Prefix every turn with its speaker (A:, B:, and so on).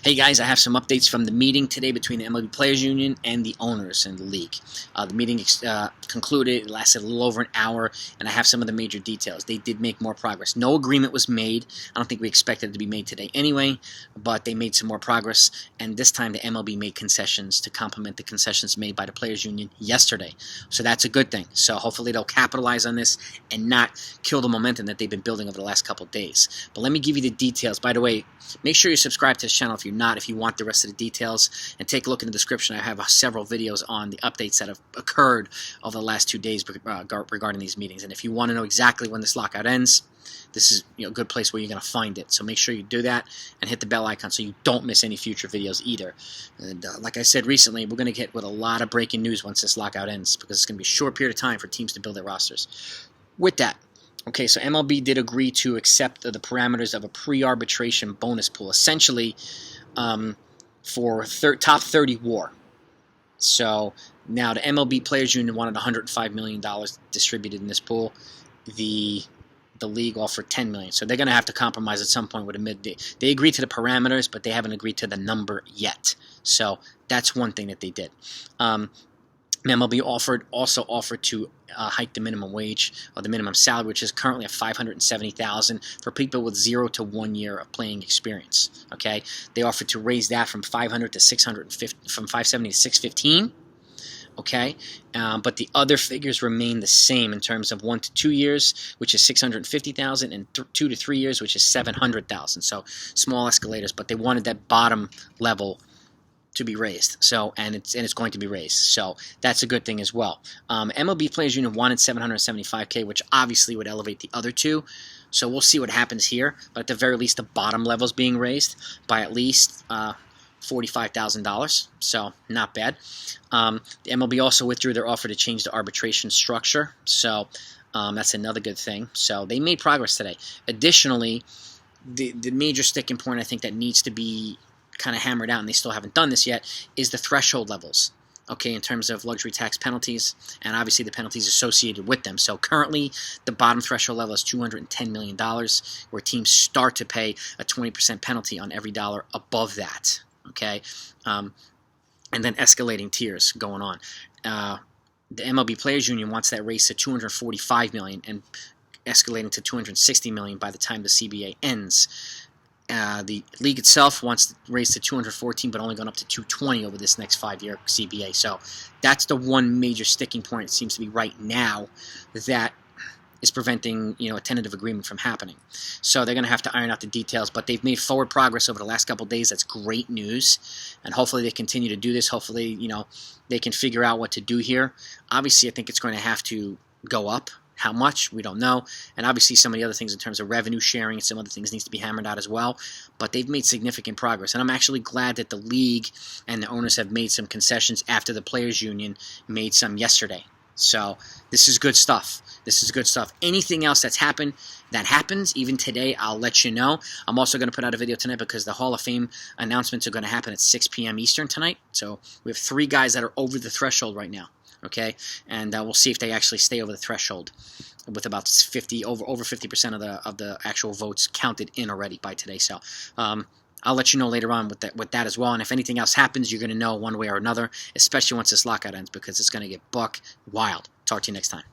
A: Hey guys, I have some updates from the meeting today between the MLB Players Union and the owners in the league. The meeting concluded, it lasted a little over an hour, and I have some of the major details. They did make more progress. No agreement was made. I don't think we expected it to be made today anyway, but they made some more progress, and this time the MLB made concessions to complement the concessions made by the Players Union yesterday. So that's a good thing. So hopefully they'll capitalize on this and not kill the momentum that they've been building over the last couple of days. But let me give you the details. By the way, make sure you subscribe to this channel if you're not, if you want the rest of the details, and take a look in the description. I have several videos on the updates that have occurred over the last 2 days regarding these meetings. And if you want to know exactly when this lockout ends, this is a good place where you're going to find it. So make sure you do that and hit the bell icon so you don't miss any future videos either. And like I said recently, we're going to get with a lot of breaking news once this lockout ends, because it's going to be a short period of time for teams to build their rosters. With that, okay, so MLB did agree to accept the parameters of a pre-arbitration bonus pool, essentially for top 30 WAR. So now the MLB Players Union wanted $105 million distributed in this pool. The league offered $10 million. So they're going to have to compromise at some point with a mid-day. They agreed to the parameters, but they haven't agreed to the number yet. So that's one thing that they did. MLB also offered to hike the minimum wage, or the minimum salary, which is currently at $570,000 for people with 0 to 1 year of playing experience. Okay, they offered to raise that from $500 to $650, from $570 to $615. Okay, but the other figures remain the same in terms of 1 to 2 years, which is $650,000, and 2 to 3 years, which is $700,000. So small escalators, but they wanted that bottom level to be raised, so and it's going to be raised, so that's a good thing as well. MLB Players Union wanted $775K, which obviously would elevate the other two, so we'll see what happens here, but at the very least the bottom level is being raised by at least $45,000, so not bad. The MLB also withdrew their offer to change the arbitration structure, so that's another good thing. So they made progress today. Additionally, the major sticking point I think that needs to be kind of hammered out, and they still haven't done this yet, is the threshold levels, okay, in terms of luxury tax penalties, and obviously the penalties associated with them. So currently the bottom threshold level is $210 million, where teams start to pay a 20% penalty on every dollar above that, okay, and then escalating tiers going on. The MLB Players Union wants that raised to $245 million and escalating to $260 million by the time the CBA ends. The league itself wants to raise to 214, but only gone up to 220 over this next 5-year CBA. So that's the one major sticking point, it seems to be right now, that is preventing a tentative agreement from happening. So they're going to have to iron out the details, but they've made forward progress over the last couple of days. That's great news, and hopefully they continue to do this. Hopefully, they can figure out what to do here. Obviously, I think it's going to have to go up. How much, we don't know, and obviously some of the other things in terms of revenue sharing and some other things needs to be hammered out as well, but they've made significant progress, and I'm actually glad that the league and the owners have made some concessions after the Players Union made some yesterday. So this is good stuff. This is good stuff. Anything else that happens, even today, I'll let you know. I'm also going to put out a video tonight because the Hall of Fame announcements are going to happen at 6 p.m. Eastern tonight, so we have 3 guys that are over the threshold right now. Okay, and we'll see if they actually stay over the threshold, with about over 50% of the actual votes counted in already by today. So I'll let you know later on with that as well. And if anything else happens, you're going to know one way or another, especially once this lockout ends, because it's going to get buck wild. Talk to you next time.